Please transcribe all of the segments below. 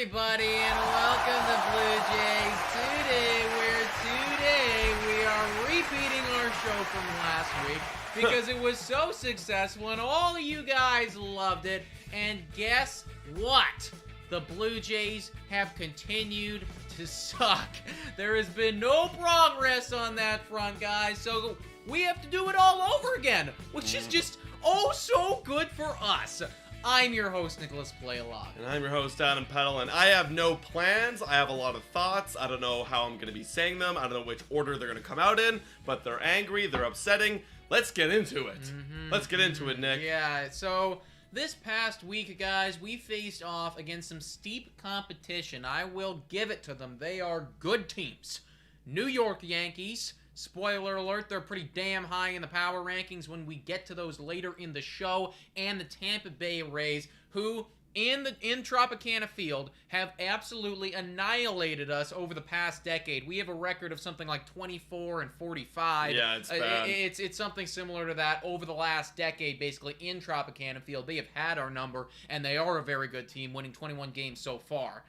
everybody, and welcome to Blue Jays. Today we are repeating our show from last week because it was so successful and all of you guys loved it. And guess what? The Blue Jays have continued to suck. There has been no progress on that front, guys, so we have to do it all over again, which is just so good for us. I'm your host, Nicholas Blaylock. And I'm your host, Adam Peddle, and I have no plans. I have a lot of thoughts. I don't know how I'm going to be saying them. I don't know which order they're going to come out in, but they're angry, they're upsetting. Let's get into it. Let's get into it, Nick. Yeah, so this past week, guys, we faced off against some steep competition. I will give it to them. They are good teams. New York Yankees. Spoiler alert, they're pretty damn high in the power rankings when we get to those later in the show. And the Tampa Bay Rays, who in Tropicana Field have absolutely annihilated us over the past decade. We have a record of something like 24-45. Yeah, it's bad. It's something similar to that over the last decade, basically, in Tropicana Field. They have had our number, and they are a very good team, winning 21 games so far.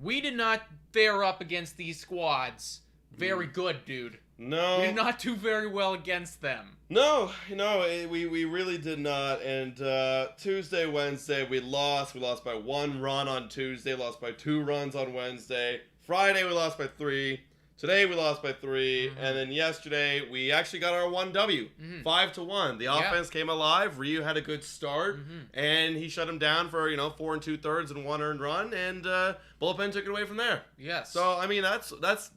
We did not fare up against these squads very good, dude. No. We did not do very well against them. No, we really did not. And Tuesday, Wednesday, we lost. We lost by 1 run on Tuesday, lost by 2 runs on Wednesday. Friday, we lost by 3. Today, we lost by 3. And then yesterday, we actually got our 1 W, 5-1. The offense came alive. Ryu had a good start, and he shut him down for, 4 2/3 and 1 earned run, and bullpen took it away from there. Yes. So, I mean, that's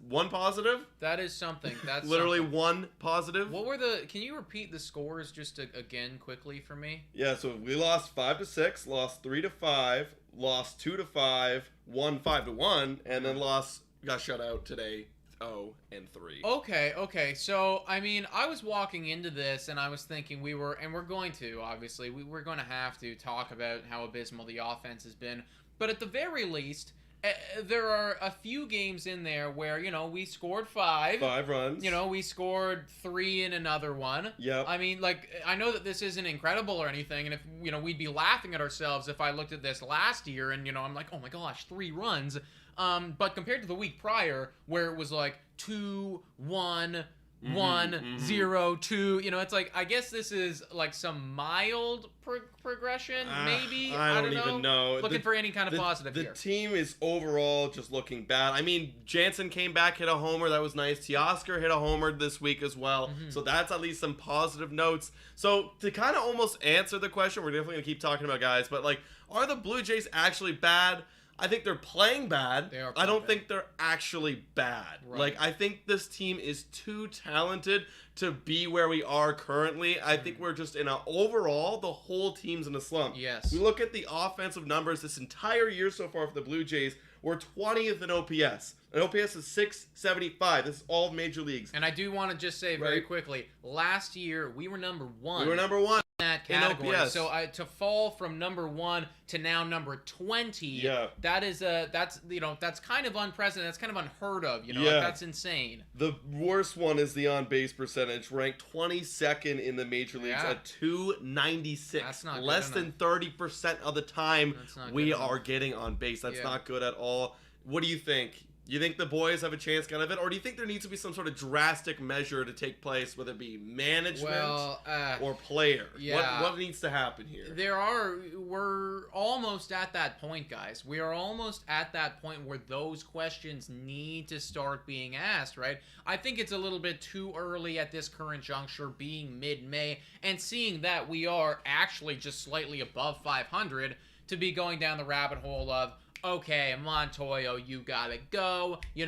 one positive. That is something. That's literally something. one positive. What were can you repeat the scores just again quickly for me? Yeah, so we lost 5-6, lost 3-5, lost 2-5, won 5-1, and then got shut out today 0-3. Okay. So, I mean, I was walking into this and I was thinking we're going to, obviously, we're going to have to talk about how abysmal the offense has been. But at the very least, there are a few games in there where, we scored 5. 5 runs. We scored 3 in another one. Yep. I mean, I know that this isn't incredible or anything, and if, we'd be laughing at ourselves if I looked at this last year and, I'm like, oh my gosh, 3 runs. But compared to the week prior, where it was like 2, 1, 1, 0, 2, it's like, I guess this is like some mild progression, maybe? I don't even know. Looking for any kind of positive here. The team is overall just looking bad. I mean, Jansen came back, hit a homer. That was nice. Teoscar hit a homer this week as well. So that's at least some positive notes. So to kind of almost answer the question, we're definitely going to keep talking about guys, but are the Blue Jays actually bad? I think they're playing bad. They are I don't think they're actually bad. Right. I think this team is too talented to be where we are currently. I think we're just overall, the whole team's in a slump. Yes. We look at the offensive numbers this entire year so far for the Blue Jays. We're 20th in OPS. And OPS is 675. This is all major leagues. And I do want to just say very quickly, last year we were number 1. We were number 1. That category. OPS. So to fall from number 1 to now number 20, that's kind of unprecedented. That's kind of unheard of. That's insane. The worst one is the on-base percentage, ranked 22nd in the major leagues at 296. That's not less good than 30% of the time we are enough. getting on base. That's not good at all. What do you think? You think the boys have a chance to get out of it, or do you think there needs to be some sort of drastic measure to take place, whether it be management or player? Yeah. What needs to happen here? We're almost at that point, guys. We are almost at that point where those questions need to start being asked, right? I think it's a little bit too early at this current juncture, being mid-May, and seeing that we are actually just slightly above 500, to be going down the rabbit hole of, okay, Montoyo, you gotta go. You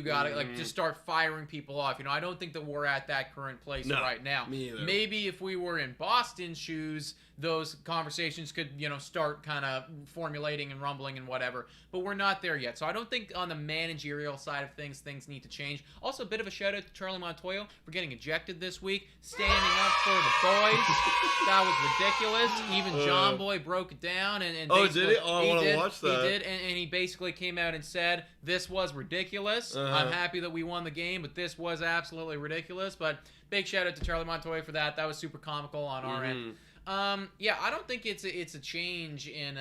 gotta, just start firing people off. I don't think that we're at that current place right now. Me either. Maybe if we were in Boston's shoes, those conversations could, start kind of formulating and rumbling and whatever. But we're not there yet. So I don't think on the managerial side of things need to change. Also, a bit of a shout out to Charlie Montoyo for getting ejected this week, standing up for the boys. That was ridiculous. Even John Boy broke it down. And did he? Oh, I want to watch that. He did, and he basically came out and said, this was ridiculous. I'm happy that we won the game, but this was absolutely ridiculous. But big shout out to Charlie Montoyo for that. That was super comical on our end. Yeah, I don't think it's a change in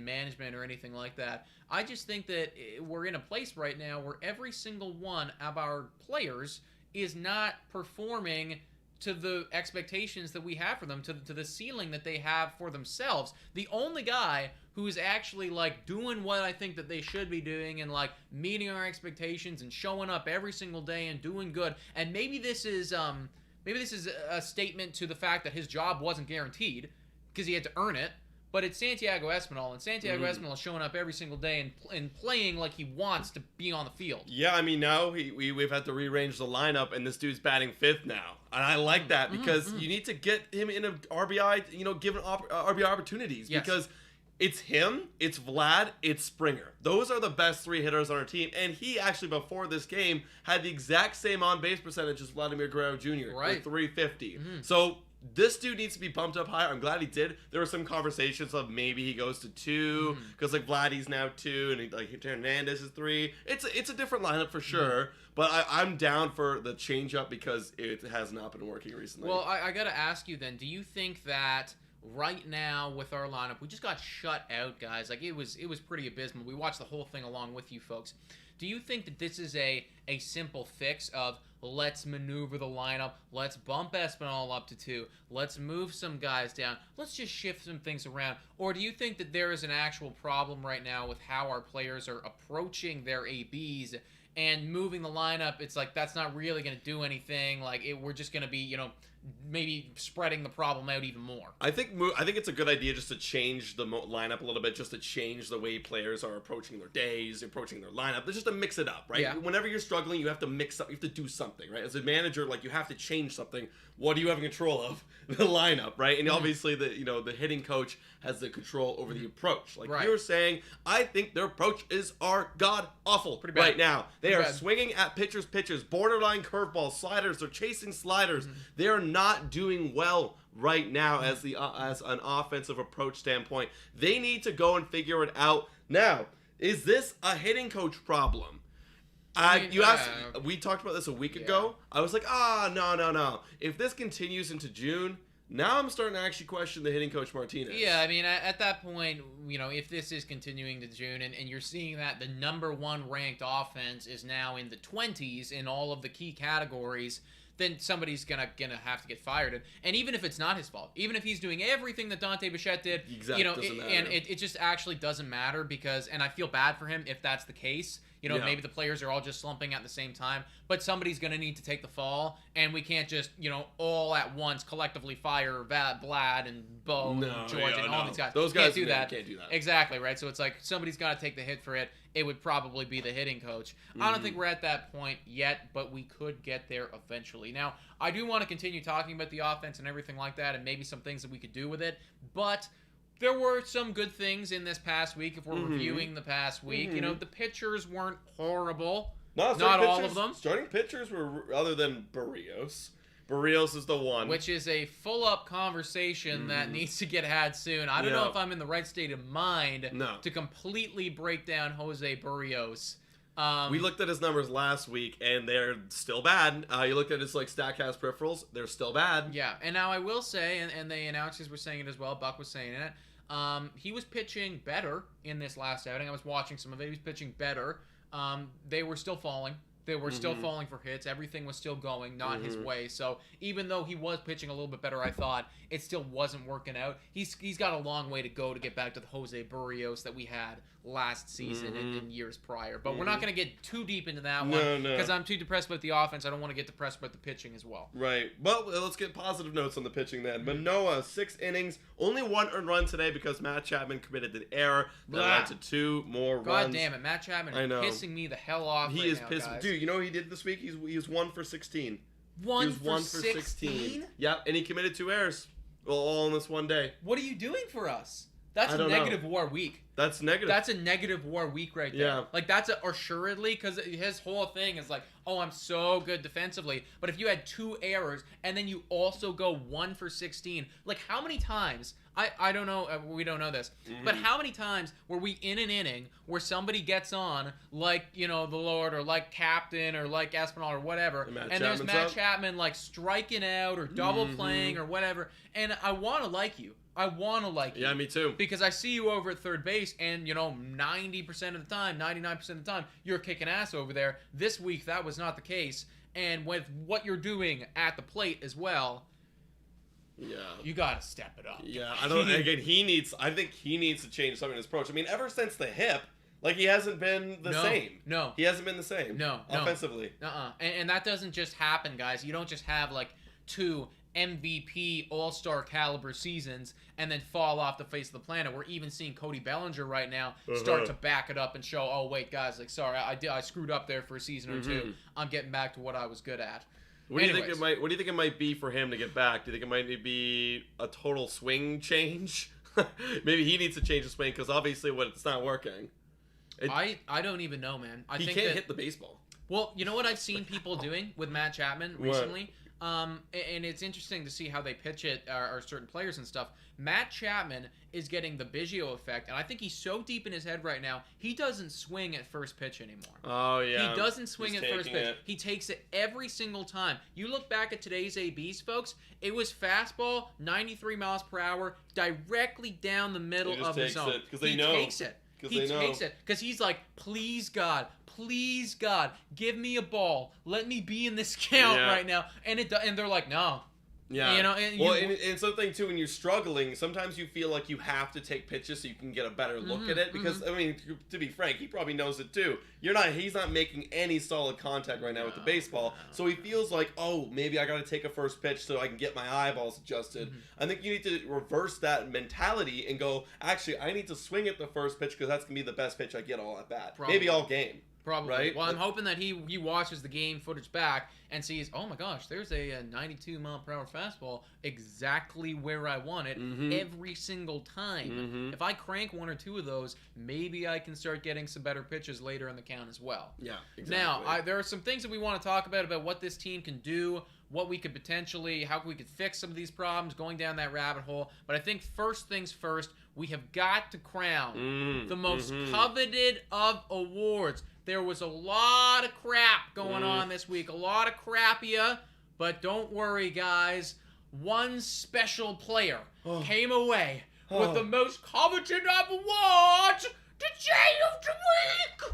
management or anything like that. I just think that we're in a place right now where every single one of our players is not performing to the expectations that we have for them, to the ceiling that they have for themselves. The only guy who's actually like doing what I think that they should be doing and like meeting our expectations and showing up every single day and doing good. And maybe this is a statement to the fact that his job wasn't guaranteed because he had to earn it. But it's Santiago Espinal, and Santiago Espinal is showing up every single day and playing like he wants to be on the field. Yeah, I mean, now we've had to rearrange the lineup, and this dude's batting fifth now. And I like that because you need to get him in a RBI, given RBI opportunities. Yes. Because it's him, it's Vlad, it's Springer. Those are the best three hitters on our team. And he actually, before this game, had the exact same on-base percentage as Vladimir Guerrero Jr. Right. with 350. So this dude needs to be bumped up higher. I'm glad he did. There were some conversations of maybe he goes to 2 because like Vladdy's now 2 and Hernandez is 3. It's a different lineup for sure. But I'm down for the change up because it has not been working recently. Well, I got to ask you then, do you think that right now with our lineup, we just got shut out, guys? Like it was pretty abysmal. We watched the whole thing along with you folks. Do you think that this is a simple fix of let's maneuver the lineup, let's bump Espinal up to 2, let's move some guys down, let's just shift some things around? Or do you think that there is an actual problem right now with how our players are approaching their ABs and moving the lineup? It's like that's not really going to do anything. Like we're just going to be, maybe spreading the problem out even more. I think it's a good idea just to change the lineup a little bit, just to change the way players are approaching their days, approaching their lineup. Just to mix it up, right? Yeah. Whenever you're struggling, you have to mix up. You have to do something, right? As a manager, like you have to change something. What do you have in control of? The lineup, right? And obviously, the hitting coach has the control over the approach. Like you were saying, I think their approach are god awful right now. They are swinging at pitches, borderline curveballs, sliders. They're chasing sliders. They are not doing well right now as an offensive approach standpoint. They need to go and figure it out. Now, is this a hitting coach problem? You asked. We talked about this a week ago. I was like, no. If this continues into June, now I'm starting to actually question the hitting coach Martinez. Yeah, I mean, at that point, if this is continuing to June and you're seeing that the number 1 ranked offense is now in the 20s in all of the key categories, then somebody's gonna have to get fired. And even if it's not his fault, even if he's doing everything that Dante Bichette did, it just actually doesn't matter because, and I feel bad for him if that's the case. Maybe the players are all just slumping at the same time, but somebody's going to need to take the fall, and we can't just, all at once collectively fire Vlad and Bo and George and all these guys. Those guys can't do that. Exactly, right? So it's like somebody's got to take the hit for it. It would probably be the hitting coach. I don't think we're at that point yet, but we could get there eventually. Now, I do want to continue talking about the offense and everything like that and maybe some things that we could do with it, but there were some good things in this past week. If we're reviewing the past week, the pitchers weren't horrible. Not all of them. Starting pitchers were, other than Barrios. Barrios is the one. Which is a full-up conversation that needs to get had soon. I don't know if I'm in the right state of mind to completely break down Jose Barrios. We looked at his numbers last week, and they're still bad. You looked at his StatCast peripherals; they're still bad. Yeah, and now I will say, and the announcers were saying it as well. Buck was saying it. He was pitching better in this last outing. I was watching some of it. He was pitching better. They were still falling. They were still falling for hits. Everything was still going not his way. So even though he was pitching a little bit better, I thought it still wasn't working out. He's got a long way to go to get back to the Jose Barrios that we had last season and years prior. But we're not going to get too deep into that one because I'm too depressed about the offense. I don't want to get depressed about the pitching as well. Right. Well, let's get positive notes on the pitching then. Manoah, 6 innings, only 1 earned run today because Matt Chapman committed an error that led to 2 more runs. God damn it, Matt Chapman is pissing me the hell off. He is pissed. Guys. Dude, you know what he did this week? He was 1 for 16. He was 1 for 16? Yep, and he committed 2 errors. Well, all in this one day. What are you doing for us? That's a negative WAR week. That's negative. That's a negative WAR week right there. Yeah. Like, that's assuredly, because his whole thing is like, oh, I'm so good defensively. But if you had 2 errors, and then you also go 1 for 16, like, how many times I don't know. We don't know this. But how many times were we in an inning where somebody gets on, like, you know, the Lord or like Captain or like Espinal or whatever, and there's Matt Chapman like striking out or double playing or whatever, and I want to like you. I want to like you. Yeah, me too. Because I see you over at third base, and, you know, 90% of the time, 99% of the time, you're kicking ass over there. This week, that was not the case. And with what you're doing at the plate as well, you got to step it up. Yeah, I think he needs to change something in his approach. I mean, ever since the hip, like, he hasn't been the same. No. He hasn't been the same. No. Offensively. And that doesn't just happen, guys. You don't just have, like, 2 MVP All-Star caliber seasons and then fall off the face of the planet. We're even seeing Cody Bellinger right now start to back it up and show, oh wait guys, like, sorry, I screwed up there for a season or two. I'm getting back to what I was good at. What do you think it might be for him to get back? Do you think it might be a total swing change? Maybe he needs to change the swing because obviously it's not working. I don't even know, man. He can't hit the baseball. Well, you know what I've seen people doing with Matt Chapman recently? And it's interesting to see how they pitch it, or certain players and stuff. Matt Chapman is getting the Biggio effect, and I think he's so deep in his head right now, he doesn't swing at first pitch anymore. Oh, yeah. He doesn't swing at first pitch. He takes it every single time. You look back at today's ABs, folks, it was fastball, 93 miles per hour, directly down the middle of the zone. He takes it. He takes it because he's like, please God, give me a ball. Let me be in this count right now. And they're like, no. Yeah. You know. And something too, when you're struggling, sometimes you feel like you have to take pitches so you can get a better look at it. Because I mean, to be frank, he probably knows it too. He's not making any solid contact right now with the baseball, so he feels like, oh, maybe I got to take a first pitch so I can get my eyeballs adjusted. I think you need to reverse that mentality and go, actually, I need to swing at the first pitch because that's gonna be the best pitch I get all at bat, maybe all game. Probably. Right? Well, I'm hoping that he watches the game footage back and sees, oh my gosh, there's a 92 mile per hour fastball exactly where I want it every single time. If I crank 1 or 2 of those, maybe I can start getting some better pitches later in the count as well. Yeah, exactly. Now, there are some things that we want to talk about what this team can do, what we could potentially, how we could fix some of these problems, going down that rabbit hole. But I think first things first, we have got to crown the most coveted of awards. There was a lot of crap going on this week, a lot of crapia, but don't worry, guys. One special player came away with the most coveted of awards, the J of the Week.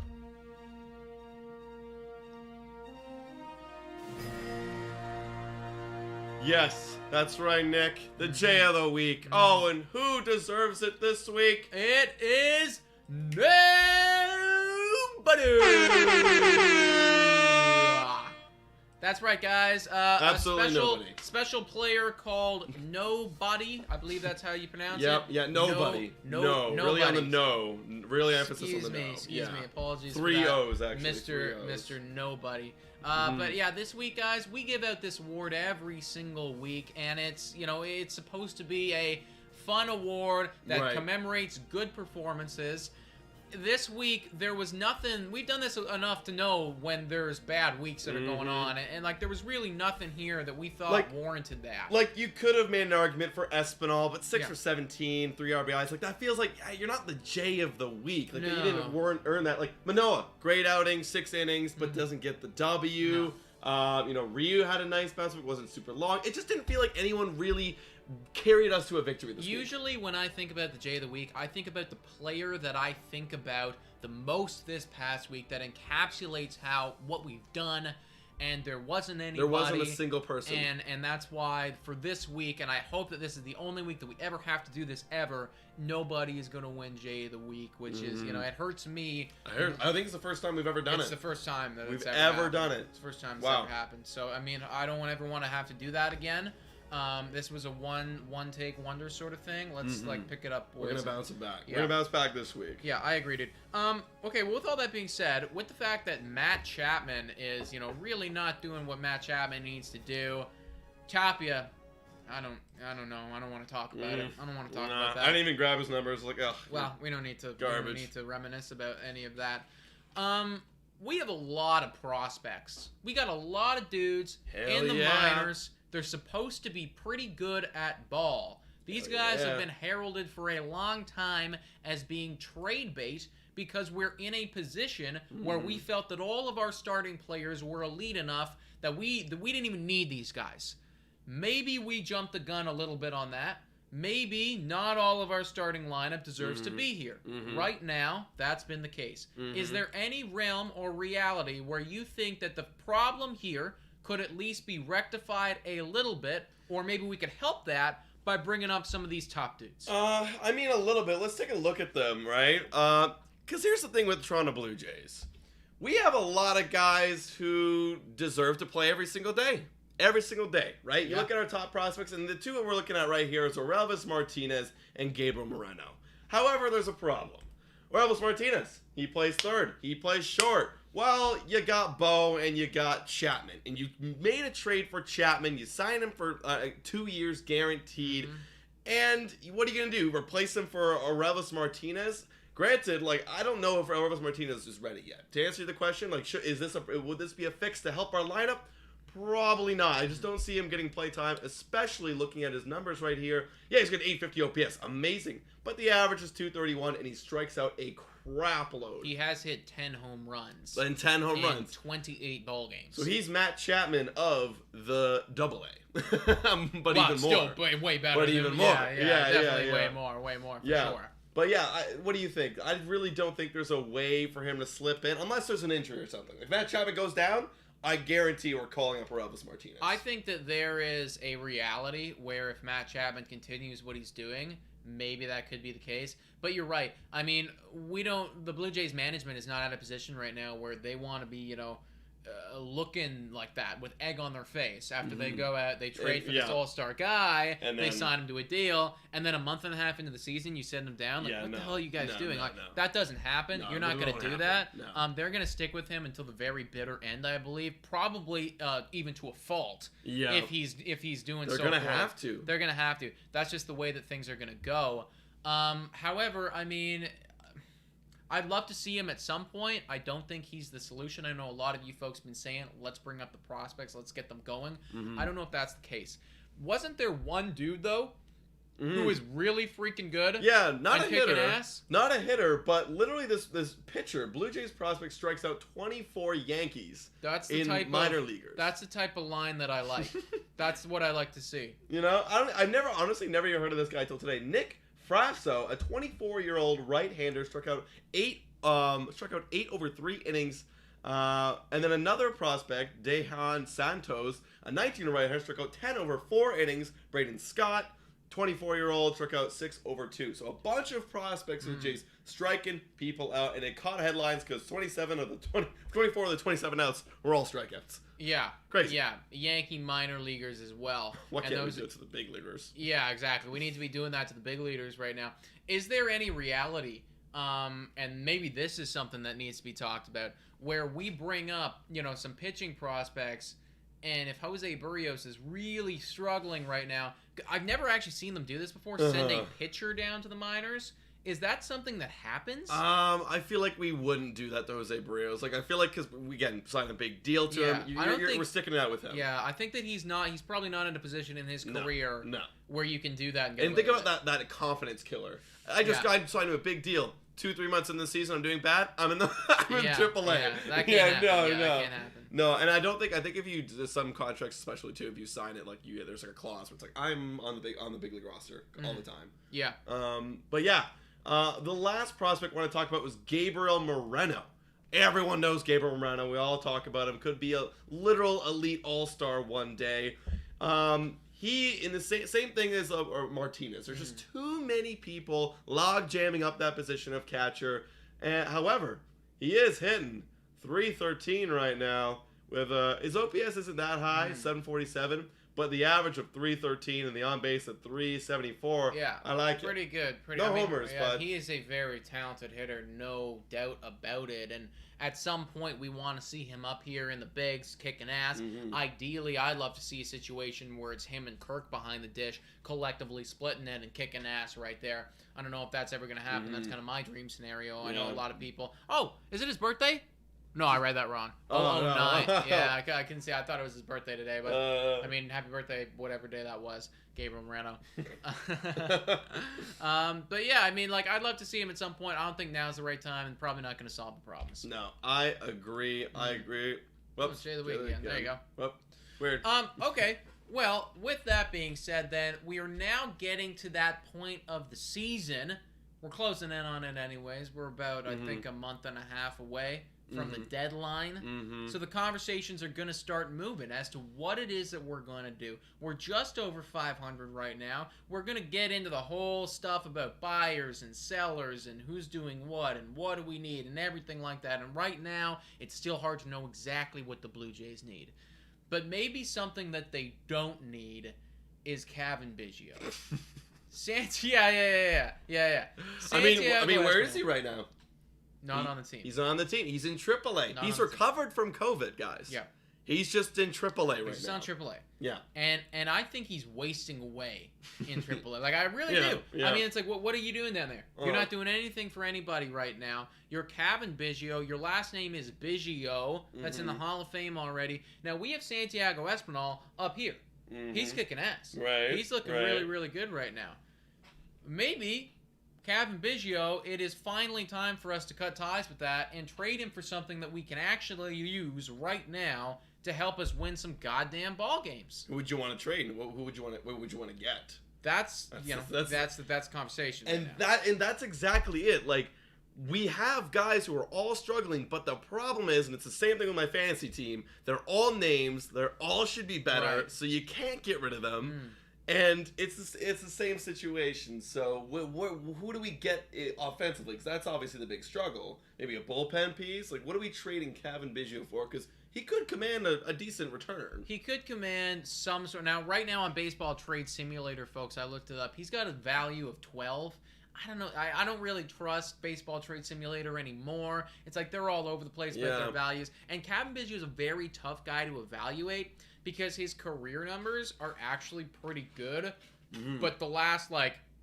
Yes, that's right, Nick. The J of the Week. Oh, and who deserves it this week? It is nobody. That's right, guys. Absolutely nobody. Special player called Nobody. I believe that's how you pronounce it. Yep, yeah, nobody. No, really on the no. Really emphasis on the no. Excuse me. Apologies. 3 O's, actually. Mr. Nobody. But yeah, this week, guys, we give out this award every single week, and it's supposed to be a fun award that commemorates good performances. This week, there was nothing. We've done this enough to know when there's bad weeks that are going on, and like there was really nothing here that we thought warranted that. Like you could have made an argument for Espinal, but 6 for 17, 3 RBIs. Like that feels like you're not the J of the week. Like you didn't earn that. Like Manoah, great outing, 6 innings, but doesn't get the W. No. Ryu had a nice bounce, but wasn't super long. It just didn't feel like anyone really carried us to a victory this week. Usually when I think about the J of the Week, I think about the player that I think about the most this past week that encapsulates what we've done, and there wasn't anybody. There wasn't a single person. And that's why for this week, and I hope that this is the only week that we ever have to do this ever, nobody is going to win J of the Week, which is, it hurts me. I think it's the first time we've ever done it. It's the first time that we've it's ever done it. It's the first time it's ever happened. So, I mean, I don't ever want to have to do that again. This was a one take wonder sort of thing. Let's pick it up, boys. We're gonna bounce it back. Yeah. We're gonna bounce back this week. Yeah, I agree, dude. Okay, well, with all that being said, with the fact that Matt Chapman is, really not doing what Matt Chapman needs to do, Tapia, I don't know. I don't want to talk about it. I don't want to talk about that. I didn't even grab his numbers. Like, ugh. Well, we don't need to. Garbage. We don't need to reminisce about any of that. We have a lot of prospects. We got a lot of dudes in the minors. They're supposed to be pretty good at ball. These guys have been heralded for a long time as being trade bait because we're in a position where we felt that all of our starting players were elite enough that we didn't even need these guys. Maybe we jumped the gun a little bit on that. Maybe not all of our starting lineup deserves to be here. Right now, that's been the case. Is there any realm or reality where you think that the problem here could at least be rectified a little bit, or maybe we could help that by bringing up some of these top dudes? I mean, a little bit. Let's take a look at them, right? Because here's the thing with the Toronto Blue Jays. We have a lot of guys who deserve to play every single day. Every single day, right? You look at our top prospects, and the two that we're looking at right here is Orelvis Martinez and Gabriel Moreno. However, there's a problem. Orelvis Martinez, he plays third. He plays short. Well, you got Bo and you got Chapman, and you made a trade for Chapman. You signed him for 2 years guaranteed. And what are you going to do? Replace him for Orelvis Martinez? Granted, like, I don't know if Orelvis Martinez is ready yet. To answer the question, like, would this be a fix to help our lineup? Probably not. I just don't see him getting play time, especially looking at his numbers right here. Yeah, he's got 850 OPS. Amazing. But the average is 231, and he strikes out a crap load. He has hit 10 home runs. And 10 home runs. 28 ball games. So he's Matt Chapman of the AA. But well, even still more. Way better. But even more. Yeah, definitely way more for sure. But yeah, what do you think? I really don't think there's a way for him to slip in, unless there's an injury or something. If Matt Chapman goes down, I guarantee we're calling up Orelvis Martinez. I think that there is a reality where if Matt Chapman continues what he's doing, maybe that could be the case. But you're right. I mean, the Blue Jays management is not at a position right now where they want to be, looking like that with egg on their face after they go out, they trade for this all-star guy, and they sign him to a deal, and then a month and a half into the season you send him down. Like, what the hell are you guys doing? That doesn't happen. You're not going to do that. No. They're going to stick with him until the very bitter end, I believe, probably even to a fault. Yeah. If he's doing so. They're going to have to. They're going to have to. That's just the way that things are going to go. However, I mean, I'd love to see him at some point. I don't think he's the solution. I know a lot of you folks have been saying, let's bring up the prospects, let's get them going. I don't know if that's the case. Wasn't there one dude, though, who was really freaking good? Yeah, not a hitter. Ass? Not a hitter, but literally this pitcher, Blue Jays prospect, strikes out 24 Yankees minor leaguers. That's the type of line that I like. That's what I like to see. I've honestly never even heard of this guy till today. Nick Frasso, a 24-year-old right-hander, struck out 8 over 3 innings. And then another prospect, Dejan Santos, a 19-year-old right-hander, struck out 10 over 4 innings. Braden Scott, 24-year-old, struck out 6 over 2. So a bunch of prospects with Jays striking people out, and it caught headlines because 24 of the 27 outs were all strikeouts. Yeah. Crazy. Yeah. Yankee minor leaguers as well. What can't we do to the big leaguers? Yeah, exactly. We need to be doing that to the big leaguers right now. Is there any reality, and maybe this is something that needs to be talked about, where we bring up, some pitching prospects, and if Jose Barrios is really struggling right now, I've never actually seen them do this before, send a pitcher down to the minors. Is that something that happens? I feel like we wouldn't do that to Jose Barrios. Like, I feel like because we signed a big deal to him, we're sticking it out with him. Yeah, I think that he's probably not in a position in his career where you can do that. And think about that confidence killer. I signed him a big deal. 2-3 months in the season, I'm doing bad. I'm in AAA. Yeah, that can't happen. That can't happen. No, and I think if you do some contracts, especially too, if you sign it, like there's like a clause where it's like I'm on the big league roster all the time. Yeah. But yeah. The last prospect I want to talk about was Gabriel Moreno. Everyone knows Gabriel Moreno. We all talk about him. Could be a literal elite all-star one day. He, in the same thing as Martinez. There's just too many people log jamming up that position of catcher. However, he is hitting .313 right now. With his OPS isn't that high, 747. But the average of .313 and the on base at .374, I like it. Pretty good. Homers, but he is a very talented hitter, no doubt about it. And at some point, we want to see him up here in the bigs, kicking ass. Ideally, I'd love to see a situation where it's him and Kirk behind the dish, collectively splitting it and kicking ass right there. I don't know if that's ever going to happen. That's kind of my dream scenario. I know a lot of people. Oh, is it his birthday? No, I read that wrong. Oh, no. 09. Yeah, I can see. I thought it was his birthday today, but I mean, happy birthday, whatever day that was, Gabriel Moreno. But yeah, I mean, like, I'd love to see him at some point. I don't think now's the right time, and probably not going to solve the problems. No, I agree. Whoops. Jay of the week again. There you go. Whoop. Weird. Okay. Well, with that being said, then we are now getting to that point of the season. We're closing in on it, anyways. We're about, I think, a month and a half away from the deadline. So the conversations are going to start moving as to what it is that we're going to do. We're just over 500 right now. We're going to get into the whole stuff about buyers and sellers and who's doing what and what do we need and everything like that. And right now, it's still hard to know exactly what the Blue Jays need. But maybe something that they don't need is Cavan Biggio. Yeah. I mean, where is he right now? Not on the team. He's on the team. He's in AAA. Not He's on the recovered from COVID, guys. Yeah. He's just in AAA right now. He's on AAA. Yeah. And I think he's wasting away in AAA. Like, I really do. Yeah. I mean, it's like, what are you doing down there? You're not doing anything for anybody right now. You're Cavan Biggio. Your last name is Biggio. That's in the Hall of Fame already. Now, we have Santiago Espinal up here. He's kicking ass. Right. He's looking really, really good right now. Maybe Cavan Biggio, it is finally time for us to cut ties with that and trade him for something that we can actually use right now to help us win some goddamn ball games. Who would you want to trade? Who would you want to? What would you want to get? That's conversation. And right that's exactly it. Like, we have guys who are all struggling, but the problem is, and it's the same thing with my fantasy team, they're all names, they're all should be better, Right. so you can't get rid of them. And it's the same situation. So who do we get offensively? Because that's obviously the big struggle. Maybe a bullpen piece. Like, what are we trading Cavan Biggio for? Because he could command a decent return. He could command some sort. Now, right now on Baseball Trade Simulator, folks, I looked it up. He's got a value of 12. I don't know. I don't really trust Baseball Trade Simulator anymore. It's like they're all over the place with their values. And Cavan Biggio is a very tough guy to evaluate because his career numbers are actually pretty good. But the last,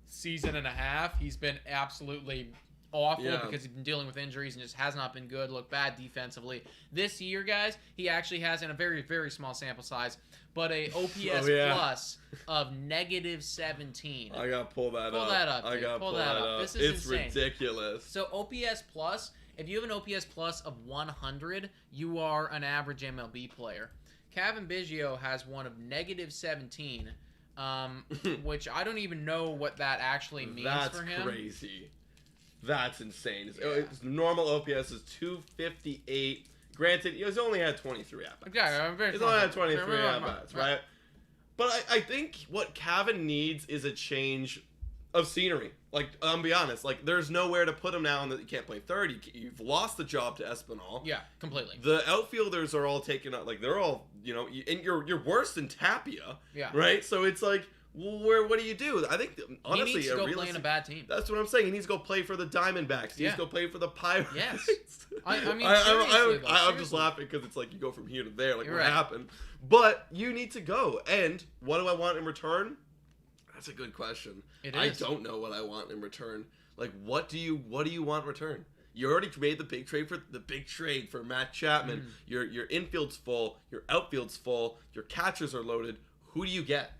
season and a half, he's been absolutely awful because he's been dealing with injuries and just has not been good. Looked bad defensively. This year, guys, he actually has, in a very, very small sample size, but a OPS plus of -17. I gotta pull that up. Pull that up, dude. I gotta pull that up. This is insane. It's ridiculous. So OPS plus, if you have an OPS plus of 100, you are an average MLB player. Cavan Biggio has one of -17, which I don't even know what that actually means for him. That's crazy. That's insane. His normal OPS is 258. Granted, he's only had 23 at-bats. Yeah, he's only had 23 at-bats, right? But I think what Cavan needs is a change of scenery. Like, I'll be honest. Like, there's nowhere to put him now that you can't play third. You've lost the job to Espinal. Yeah, completely. The outfielders are all taken out. Like, they're all, and you're worse than Tapia. Yeah. Right? So it's like, well, what do you do? I think, honestly, he needs to go play in a bad team. That's what I'm saying. He needs to go play for the Diamondbacks. He needs to go play for the Pirates. Yes. I mean, seriously, I'm just laughing because it's like you go from here to there. Like, You're what right. happened? But you need to go. And what do I want in return? That's a good question. It I is. don't know what I want in return. Like, what do you want in return? You already made the big trade for Matt Chapman. Your infield's full. Your outfield's full. Your catchers are loaded. Who do you get?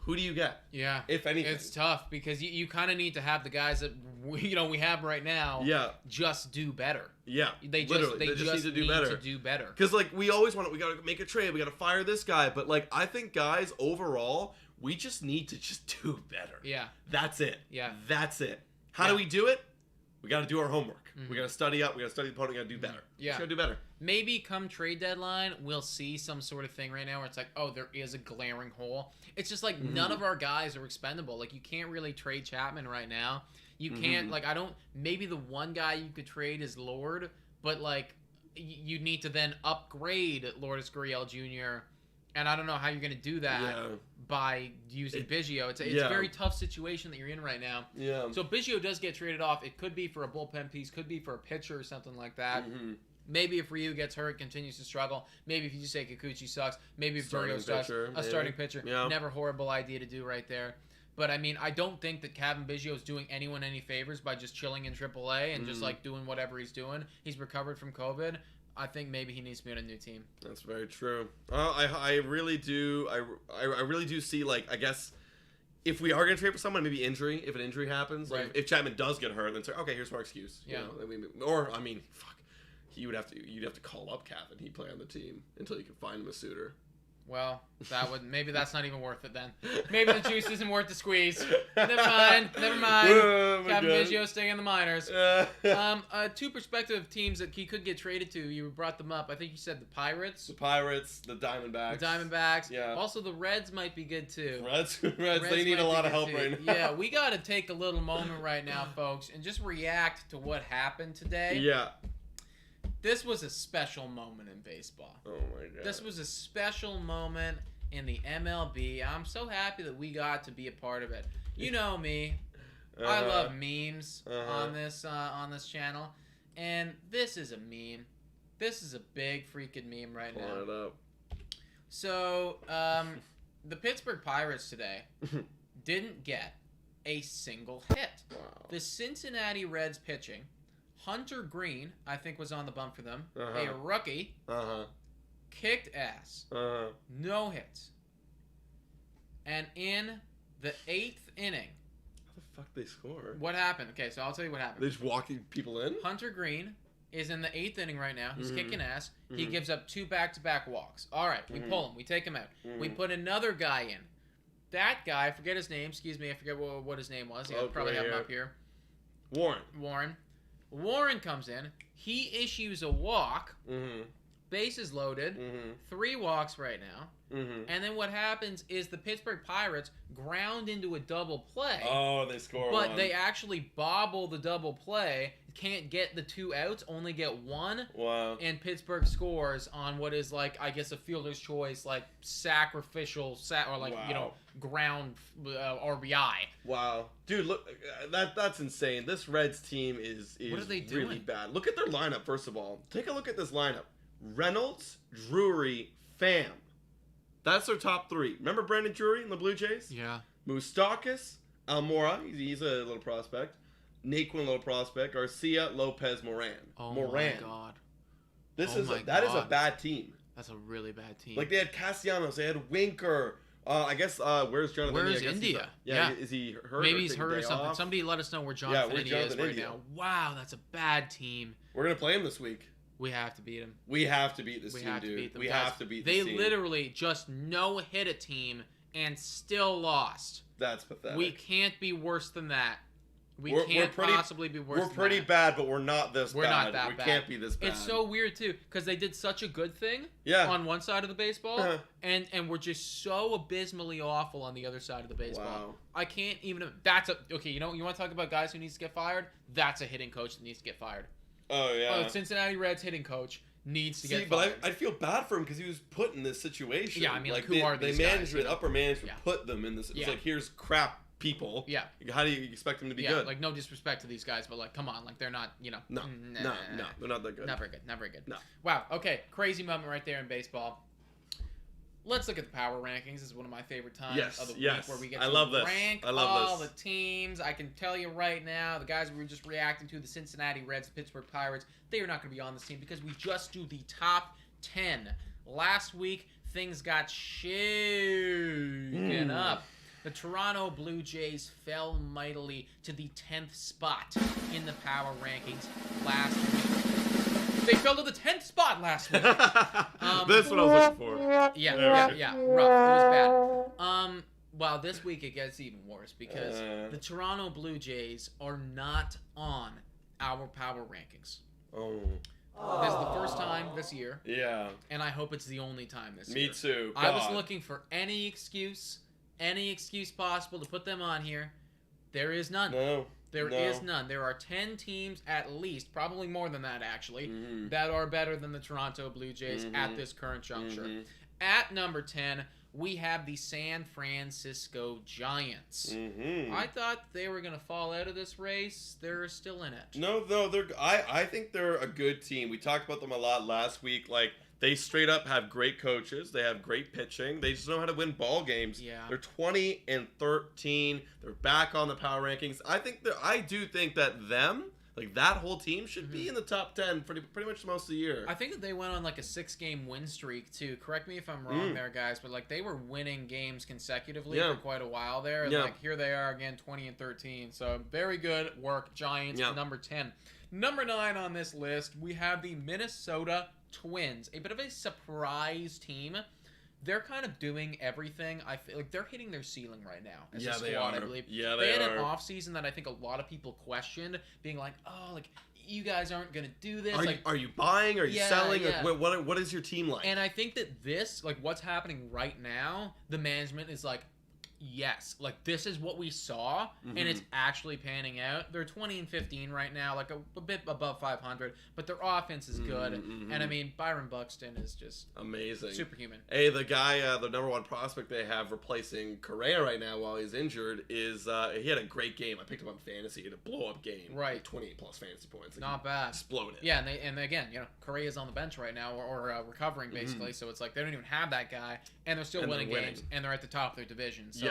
Who do you get? Yeah. If anything. It's tough because you kind of need to have the guys that we have right now just do better. Yeah. They just need to do better. Because, we always we got to make a trade. We got to fire this guy. But, I think, guys, overall, we just need to just do better. Yeah. That's it. Yeah. That's it. How do we do it? We got to do our homework. We got to study up. We got to study the opponent. We got to do better. Yeah. We got to do better. Maybe come trade deadline, we'll see some sort of thing right now where it's like, oh, there is a glaring hole. It's just none of our guys are expendable. Like, you can't really trade Chapman right now. You can't, maybe the one guy you could trade is Lord, but, you need to then upgrade Lourdes Gurriel Jr., and I don't know how you're going to do that by using Biggio. It's a very tough situation that you're in right now. Yeah. So Biggio does get traded off. It could be for a bullpen piece, could be for a pitcher or something like that. Maybe if Ryu gets hurt, continues to struggle. Maybe if you just say Kikuchi sucks. Maybe if Berrios sucks, starting pitcher. Yeah. Never a horrible idea to do right there. But, I mean, I don't think that Cavan Biggio is doing anyone any favors by just chilling in AAA and just, doing whatever he's doing. He's recovered from COVID. I think maybe he needs to be on a new team. That's very true. I really do. I really do see, like, I guess if we are going to trade for someone, maybe injury. If an injury happens, like if Chapman does get hurt, then say, okay, here's our excuse. Yeah. Or I mean, fuck, you'd have to call up Cap and he'd play on the team until you can find him a suitor. Well, maybe that's not even worth it then. Maybe the juice isn't worth the squeeze. Never mind. Oh, Captain Biggio staying in the minors. Two prospective teams that he could get traded to. You brought them up. I think you said the Pirates. The Pirates, the Diamondbacks. The Diamondbacks. Yeah. Also, the Reds might be good too. Reds, they need a lot of help right now. Yeah, we got to take a little moment right now, folks, and just react to what happened today. Yeah. This was a special moment in baseball. Oh my god. This was a special moment in the MLB. I'm so happy that we got to be a part of it. You know me. I love memes on this channel. And this is a meme. This is a big freaking meme right now. Pull it up. So, the Pittsburgh Pirates today didn't get a single hit. Wow. The Cincinnati Reds pitching, Hunter Green, I think, was on the bump for them. A rookie. Kicked ass. No hits. And in the 8th inning. How the fuck they score? What happened? Okay, so I'll tell you what happened. They're just walking people in? Hunter Green is in the 8th inning right now. He's kicking ass. He gives up 2 back-to-back walks. All right, we pull him. We take him out. We put another guy in. That guy, I forget his name. Excuse me, I forget what his name was. Yeah, probably have him up here. Warren comes in. He issues a walk. Bases loaded. 3 walks right now. And then what happens is the Pittsburgh Pirates ground into a double play. Oh, they score But one. they actually bobble the double play. Can't get the 2 outs. Only get 1. Wow. And Pittsburgh scores on what is, like, I guess a fielder's choice, like, sacrificial, or like, you know, ground RBI. Wow. Dude, look, that's insane. This Reds team is what are they really doing? bad. Look at their lineup, first of all. Take a look at this lineup. Reynolds, Drury, Pham. That's their top 3. Remember Brandon Drury in the Blue Jays? Yeah. Moustakas, Almora, he's a little prospect. Naquin, little prospect. Garcia, Lopez, Moran. Oh Moran. my god. That is a bad team. That's a really bad team. Like, they had Castellanos, they had Winker. I guess, where's Jonathan India? Where's India? Yeah. Is he hurt? Maybe he's hurt or something. Off? Somebody let us know where Jonathan India is right now. Wow, that's a bad team. We're going to play him this week. We have to beat him. We have to beat this team, have dude. To beat them. We have to beat this team. They literally just no-hit a team and still lost. That's pathetic. We can't be worse than that. We can't possibly be worse than that. We're pretty bad, but we're not this bad. We're not that bad. bad. We can't be this bad. It's so weird, too, because they did such a good thing on one side of the baseball, and we're just so abysmally awful on the other side of the baseball. Wow. I can't even... Okay, you want to talk about guys who needs to get fired? That's a hitting coach that needs to get fired. Oh, yeah. Cincinnati Reds hitting coach needs to get fired. But I feel bad for him because he was put in this situation. Yeah, I mean, like who are these guys? Upper management put them in this. It's like, here's crap people. Yeah. How do you expect them to be good? Like, no disrespect to these guys, but, like, come on. Like, they're not, No, they're not that good. Not very good. No. Wow, okay. Crazy moment right there in baseball. Let's look at the power rankings. This is one of my favorite times of the week where we get to rank all the teams. I can tell you right now, the guys we were just reacting to, the Cincinnati Reds, the Pittsburgh Pirates, they are not going to be on this team because we just do the top 10. Last week, things got shaken up. The Toronto Blue Jays fell mightily to the 10th spot in the power rankings last week. They fell to the 10th spot last week. That's what I was looking for. Yeah, rough. It was bad. Well, this week it gets even worse because the Toronto Blue Jays are not on our power rankings. Oh. This is the first time this year. Yeah. And I hope it's the only time this year. Me too. I was looking for any excuse possible to put them on here. There is none. There is none. There are 10 teams at least, probably more than that actually, that are better than the Toronto Blue Jays at this current juncture. At number 10, we have the San Francisco Giants. I thought they were going to fall out of this race. They're still in it. No, I think they're a good team. We talked about them a lot last week. Like, they straight up have great coaches. They have great pitching. They just know how to win ball games. Yeah. They're 20-13. They're back on the power rankings. I do think that the Like, that whole team should be in the top 10 pretty much most of the year. I think that they went on like a 6-game win streak too. Correct me if I'm wrong there, guys, but like they were winning games consecutively for quite a while there. And like here they are again, 20-13. So very good work, Giants. Number 10. Number 9 on this list, we have the Minnesota Twins. A bit of a surprise team. They're kind of doing everything. I feel like they're hitting their ceiling right now as a squad, they are. I believe. Yeah, they had an offseason that I think a lot of people questioned, being like, oh, like, you guys aren't going to do this. Are you buying? Are you selling? Yeah. Like, what is your team like? And I think that this, like, what's happening right now, the management is like, yes, like this is what we saw, and it's actually panning out. They're 20-15 right now, like a bit above 500, but their offense is good. And I mean, Byron Buxton is just amazing, superhuman. Hey, the guy, the number 1 prospect they have replacing Correa right now while he's injured is he had a great game. I picked him up in fantasy. He had a blow up game, right? Like 28 plus fantasy points, like not bad, exploded. Yeah, and again, you know, Correa's on the bench right now or recovering basically, so it's like they don't even have that guy, and they're still winning games, and they're at the top of their division. So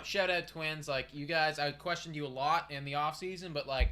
shout out Twins, like you guys, I questioned you a lot in the offseason, but like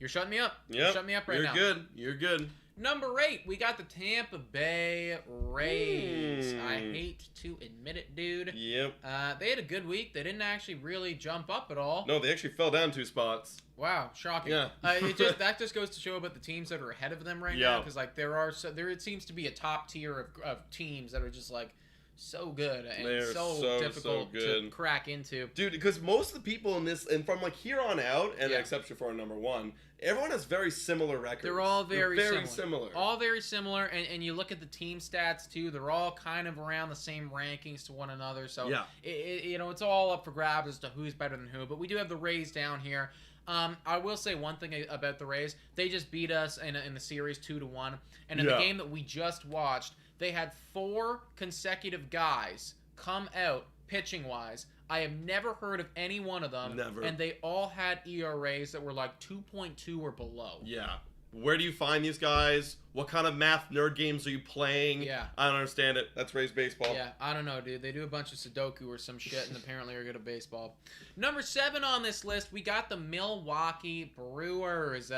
you're shutting me up. You're shutting me up right now. You're good. Number 8, we got the Tampa Bay Rays. I hate to admit it, dude. Yep. They had a good week. They didn't actually really jump up at all. No, they actually fell down 2 spots. Wow, shocking. Yeah. That just goes to show about the teams that are ahead of them right now, because like there it seems to be a top tier of teams that are just like so good and so difficult to crack into, dude. Because most of the people in this, and from like here on out, and except for our number 1, everyone has very similar records. They're all very similar. All very similar, and you look at the team stats too. They're all kind of around the same rankings to one another. So you know, it's all up for grabs as to who's better than who. But we do have the Rays down here. I will say one thing about the Rays. They just beat us in the series 2-1, and in the game that we just watched, they had 4 consecutive guys come out pitching-wise. I have never heard of any one of them. Never. And they all had ERAs that were like 2.2 or below. Yeah. Where do you find these guys? What kind of math nerd games are you playing? Yeah. I don't understand it. That's Rays baseball. Yeah, I don't know, dude. They do a bunch of Sudoku or some shit and apparently are good at baseball. Number 7 on this list, we got the Milwaukee Brewers.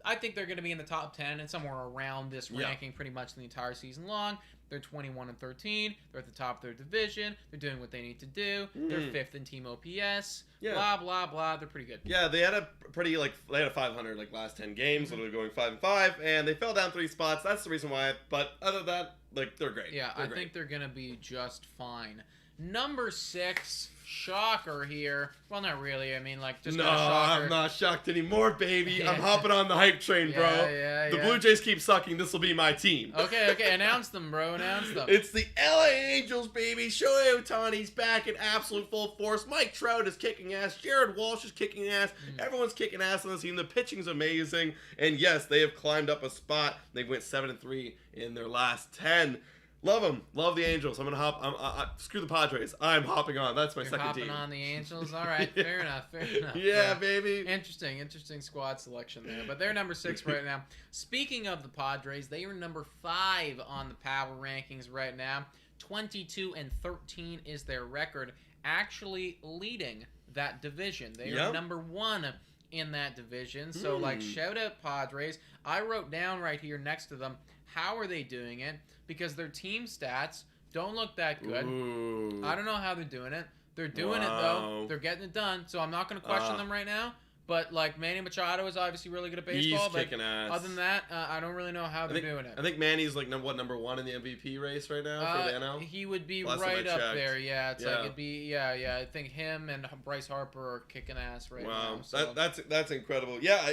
I think they're going to be in the top 10 and somewhere around this ranking pretty much the entire season long. They're 21-13. They're at the top of their division. They're doing what they need to do. They're 5th in team OPS. Blah, blah, blah. They're pretty good. Yeah, they had a pretty, like, they had a 500, like, last 10 games, so they're going 5-5, and they fell down 3 spots. That's the reason why. But other than that, like, they're great. Yeah, I think they're going to be just fine. Number 6, shocker here. Well, not really. I mean, like, just kind of shocker. I'm not shocked anymore, baby. I'm hopping on the hype train, bro. The Blue Jays keep sucking. This will be my team. Okay. Announce them, bro. Announce them. It's the LA Angels, baby. Shohei Ohtani's back in absolute full force. Mike Trout is kicking ass. Jared Walsh is kicking ass. Everyone's kicking ass on the team. The pitching's amazing. And yes, they have climbed up a spot. They went 7-3 in their last 10. Love them. Love the Angels. I'm going to hop. Screw the Padres. I'm hopping on. That's my second team. Hopping on the Angels? All right. Fair enough. Yeah, baby. Interesting squad selection there. But they're number 6 right now. Speaking of the Padres, they are number 5 on the power rankings right now. 22-13 is their record, actually leading that division. They are number 1 in that division. So, like, shout out Padres. I wrote down right here next to them, how are they doing it? Because their team stats don't look that good. Ooh. I don't know how they're doing it. They're doing it, though. They're getting it done. So I'm not going to question them right now. But, like, Manny Machado is obviously really good at baseball. He's kicking ass. Other than that, I don't really know how they're doing it. I think Manny's, like, number 1 in the MVP race right now for the NL? He would be right up there, yeah. It's like it'd be, I think him and Bryce Harper are kicking ass right now. Wow, so. That's incredible. Yeah,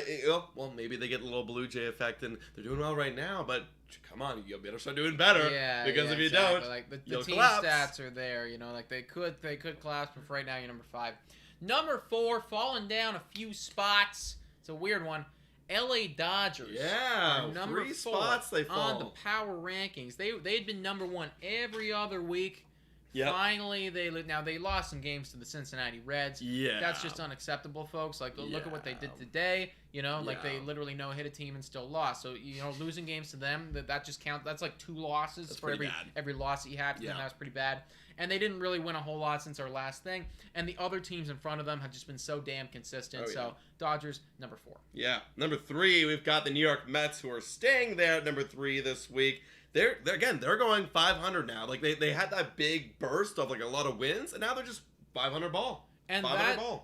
well, maybe they get a little Blue Jay effect, and they're doing well right now, but come on, you better start doing better. Yeah, because if you don't, like the you'll team collapse. stats are there. You know, like they could collapse, but for right now, you're number 5. Number 4, falling down a few spots. It's a weird one. LA Dodgers. Yeah, number 3 4 spots they fall on the power rankings. They had been number 1 every other week. Yep. Finally, they lost some games to the Cincinnati Reds. Yeah. That's just unacceptable, folks. Like, look at what they did today. Like they literally hit a team and still lost. So, losing games to them, that just counts. That's like 2 losses that's for every loss that you have to them. That's pretty bad. And they didn't really win a whole lot since our last thing. And the other teams in front of them have just been so damn consistent. So, Dodgers, number 4. Yeah. Number 3, we've got the New York Mets, who are staying there at number 3 this week. They're going 500 now. Like, they had that big burst of, like, a lot of wins, and now they're just 500 ball. And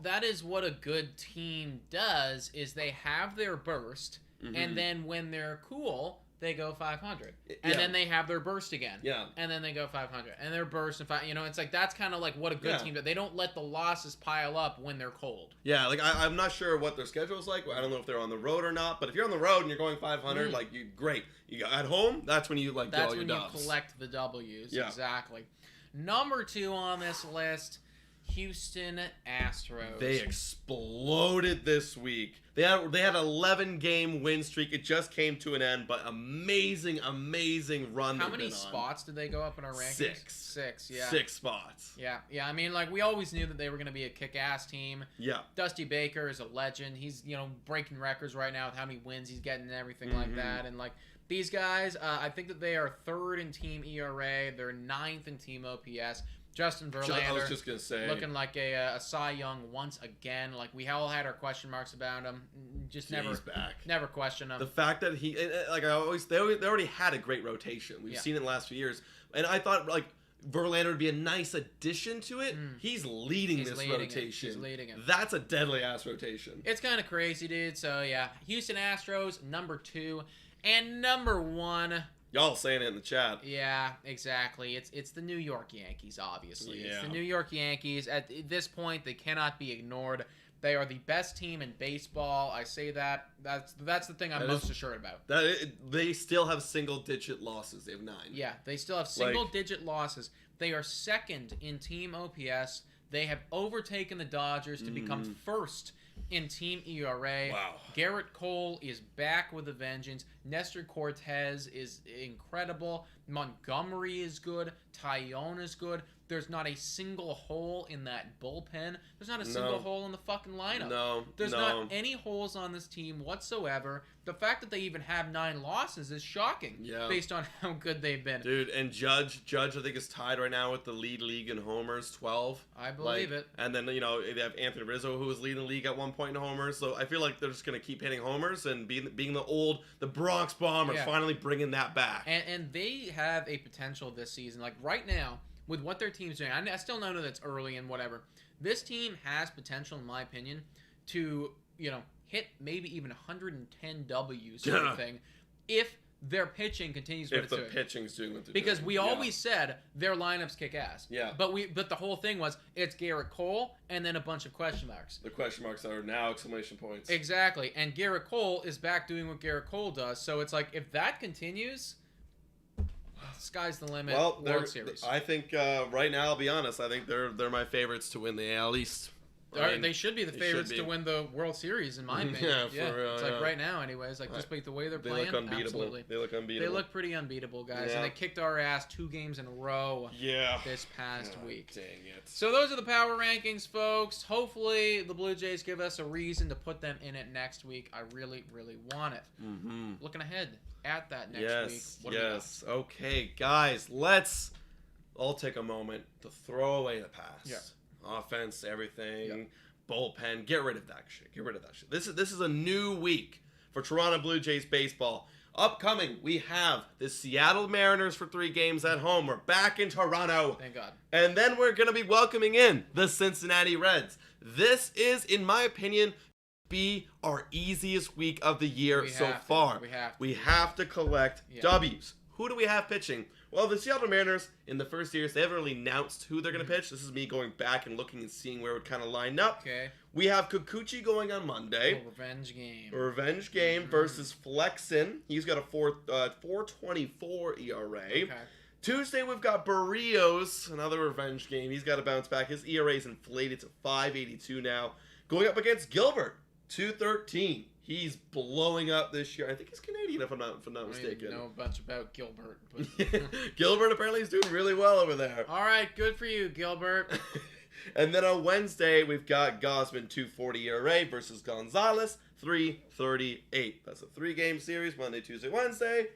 that is what a good team does, is they have their burst, and then when they're cool, they go 500. And then they have their burst again. Yeah. And then they go 500. And their burst, and it's like, that's kind of like what a good team does. They don't let the losses pile up when they're cold. Yeah, like, I'm not sure what their schedule is like. I don't know if they're on the road or not. But if you're on the road and you're going 500, like, great. You go at home, that's when you, like, get all your dubs. That's when you collect the W's. Yeah. Exactly. Number 2 on this list, Houston Astros. They exploded this week. They had 11-game win streak. It just came to an end, but amazing run. How many spots did they go up in our rankings? 6. Yeah. 6 spots. Yeah. I mean, like, we always knew that they were going to be a kick-ass team. Yeah. Dusty Baker is a legend. He's, breaking records right now with how many wins he's getting and everything like that. And, like, these guys, I think that they are 3rd in team ERA. They're 9th in team OPS. Justin Verlander, I was just gonna say, looking like a Cy Young once again. Like, we all had our question marks about him, just never question him. The fact that they already had a great rotation. We've seen it in the last few years, and I thought, like, Verlander would be a nice addition to it. He's leading this rotation. He's leading it. That's a deadly ass rotation. It's kind of crazy, dude. So yeah, Houston Astros number 2, and number 1. Y'all saying it in the chat. Yeah, exactly. It's the New York Yankees, obviously. Yeah. It's the New York Yankees. At this point, they cannot be ignored. They are the best team in baseball. I say that. That's the thing I'm most assured about. They still have single-digit losses. They have 9. Yeah, they still have single-digit losses. They are 2nd in team OPS. They have overtaken the Dodgers to become 1st in team ERA. Wow. Garrett Cole is back with a vengeance. Nestor Cortez is incredible. Montgomery is good. Tyone is good. There's not a single hole in that bullpen. There's not a single hole in the fucking lineup. There's not any holes on this team whatsoever. The fact that they even have 9 losses is shocking based on how good they've been. Dude, and Judge I think is tied right now with the league in homers, 12. I believe it. And then, they have Anthony Rizzo, who was leading the league at one point in homers. So I feel like they're just going to keep hitting homers and being the Bronx Bombers, finally bringing that back. And they have a potential this season. Like, right now, with what their team's doing, I still know that it's early and whatever. This team has potential, in my opinion, to, hit maybe even 110 W's sort of thing if their pitching continues what it's doing. If the pitching's doing what they're doing. Because we always said their lineups kick ass. Yeah. But the whole thing was, it's Garrett Cole and then a bunch of question marks. The question marks are now exclamation points. Exactly. And Garrett Cole is back doing what Garrett Cole does. So it's like, if that continues, sky's the limit. Well, World Series. I think right now, I'll be honest, I think they're my favorites to win the AL East. They should be the favorites to win the World Series, in my opinion. It's like right now, anyways. Like, just by the way they're playing, look unbeatable. Absolutely. They look unbeatable. They look pretty unbeatable, guys. And they kicked our ass 2 games in a row this past week. Dang it. So those are the power rankings, folks. Hopefully, the Blue Jays give us a reason to put them in it next week. I really, really want it. Looking ahead at that next week. What do we got? Okay, guys, let's all take a moment to throw away the past. Yeah. Offense, everything, bullpen, get rid of that shit. This is a new week for Toronto Blue Jays baseball. Upcoming, we have the Seattle Mariners for 3 games at home. We're back in Toronto. Thank God. And then we're going to be welcoming in the Cincinnati Reds. This is, in my opinion, be our easiest week of the year so far. We have to collect W's. Who do we have pitching? Well, the Seattle Mariners, in the first years, they haven't really announced who they're going to pitch. This is me going back and looking and seeing where it would kind of line up. Okay. We have Kikuchi going on Monday. A revenge game. Versus Flexen. He's got a 4.24 ERA. Okay. Tuesday, we've got Barrios, another revenge game. He's got to bounce back. His ERA is inflated to 5.82 now. Going up against Gilbert, 2.13. He's blowing up this year. I think he's Canadian, if I'm not mistaken. I don't know much about Gilbert. But... Gilbert apparently is doing really well over there. All right, good for you, Gilbert. And then on Wednesday, we've got Gosman 2.40 ERA versus Gonzalez 3.38. That's a 3-game series, Monday, Tuesday, Wednesday.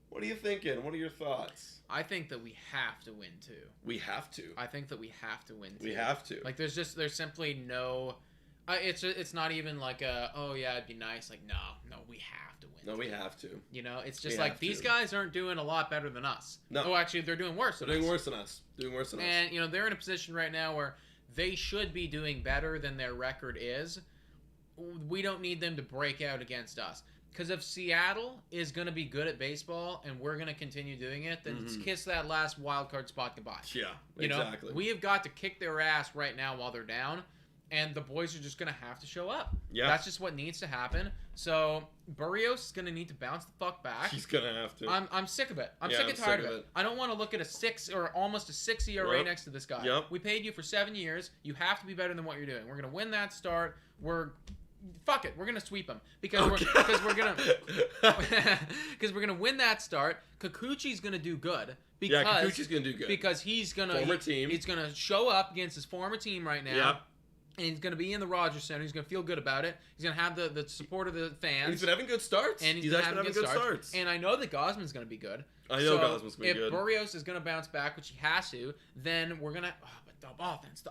What are you thinking? What are your thoughts? I think that we have to win, too. We have to. I think that we have to win, too. We have to. Like, there's simply no... it's not even like it'd be nice. Like, no, we have to win. No, we have to. You know, it's just like these guys aren't doing a lot better than us. No. Oh, actually, they're doing worse than us. Doing worse than us. And, you know, they're in a position right now where they should be doing better than their record is. We don't need them to break out against us. Because if Seattle is going to be good at baseball and we're going to continue doing it, then let's kiss that last wild card spot goodbye. Yeah, you exactly. know, we have got to kick their ass right now while they're down. And the boys are just going to have to show up. Yeah. That's just what needs to happen. So, Barrios is going to need to bounce the fuck back. He's going to have to. I'm sick of it. I'm sick and tired of it. I don't want to look at a 6 or almost a 6 ERA next to this guy. Yep. We paid you for 7 years. You have to be better than what you're doing. We're going to win that start. Fuck it. We're going to sweep him. Because we're going to win that start. Kikuchi's going to do good. Kikuchi's going to do good. Because he's going to... He's going to show up against his former team right now. Yep. And he's going to be in the Rogers Center. He's going to feel good about it. He's going to have the support of the fans. He's been having good starts. And he's actually having good starts. And I know that Gosman's going to be good. I know Gosman's going to be good. If Barrios is going to bounce back, which he has to, then we're going to... Oh, but the offense.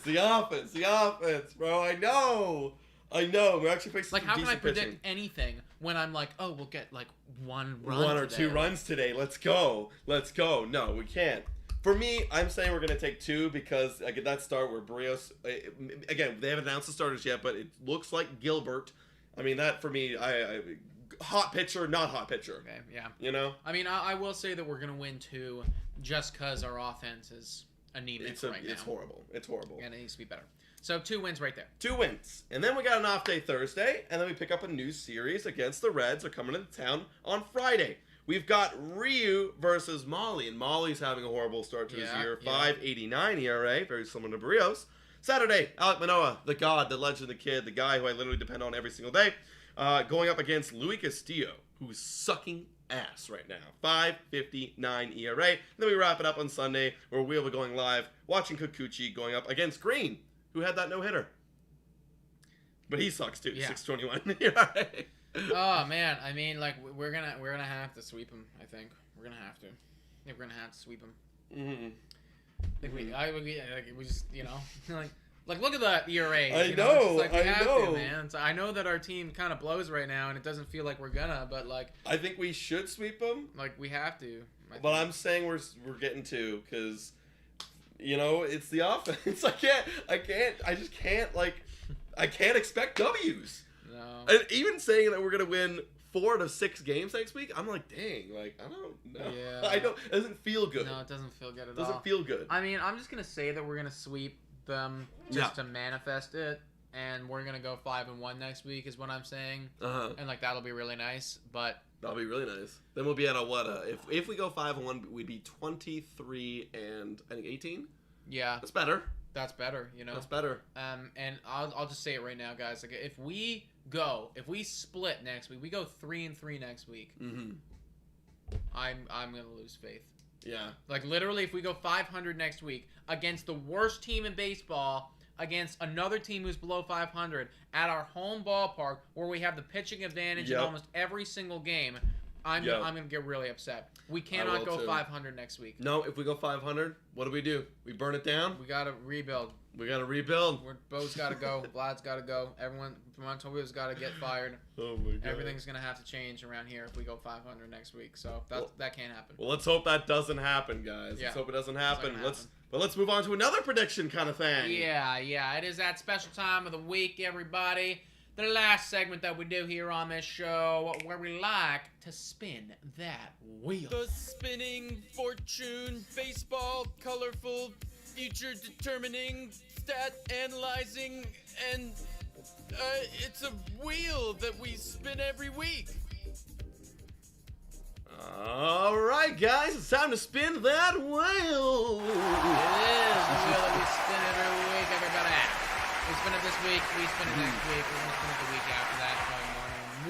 The offense, bro. I know. We're actually facing like, how can I predict pitching. anything when I'm like, oh, we'll get like one or two runs today. Let's go. No, we can't. For me, I'm saying we're going to take 2 because I get that start where Barrios... Again, they haven't announced the starters yet, but it looks like Gilbert. I mean, that for me, hot pitcher, not hot pitcher. Okay, yeah. You know? I mean, I will say that we're going to win 2 just because our offense is anemic right now. It's horrible. And it needs to be better. So 2 wins right there. 2 wins. And then we got an off day Thursday, and then we pick up a new series against the Reds. They're coming into town on Friday. We've got Ryu versus Molly, and Molly's having a horrible start to his year. 5.89 ERA, very similar to Barrios. Saturday, Alek Manoah, the god, the legend, the kid, the guy who I literally depend on every single day, going up against Luis Castillo, who's sucking ass right now. 5.59 ERA. And then we wrap it up on Sunday, where we'll be going live, watching Kikuchi going up against Green, who had that no-hitter. But he sucks too. 6.21 ERA. Oh man, I mean, like we're gonna have to sweep him. I think we're gonna have to. We're gonna have to sweep him. We just, you know, like look at that ERA. I know. Like, we have to, man. So I know that our team kind of blows right now, and it doesn't feel like we're gonna. But like, I think we should sweep them. Like we have to. But I'm saying we're getting 2 because, you know, it's the offense. I just can't expect W's. No. And even saying that we're gonna win 4 to 6 games next week, I'm like, dang, like I don't know. Yeah. It doesn't feel good. No, it doesn't feel good at all. Doesn't feel good. I mean, I'm just gonna say that we're gonna sweep them just to manifest it, and we're gonna go 5-1 next week, is what I'm saying. And like that'll be really nice, but that'll be really nice. Then we'll be at if we go 5-1, we'd be 23 and I think 18. Yeah, that's better. That's better, you know. That's better. And I'll just say it right now, guys. Like if we split next week, we go 3-3 next week. I'm gonna lose faith. Yeah. Like literally, if we go 500 next week against the worst team in baseball, against another team who's below 500 at our home ballpark, where we have the pitching advantage in almost every single game, I'm gonna get really upset. We cannot go 500 next week. No, if we go 500, what do? We burn it down? We gotta rebuild. Bo's gotta go. Vlad's gotta go. Everyone, Montoya's gotta get fired. Oh my god. Everything's gonna have to change around here if we go 500 next week. So that can't happen. Well, let's hope that doesn't happen, guys. Yeah. Let's hope it doesn't happen. Let's move on to another prediction kind of thing. Yeah. It is that special time of the week, everybody. The last segment that we do here on this show, where we like to spin that wheel. The spinning fortune, baseball, colorful, future determining, stat analyzing, and it's a wheel that we spin every week. All right, guys, it's time to spin that wheel. It is the wheel that we spin every week, everybody. We spin it this week week. We spin it next week. We're gonna spin it the week after that. So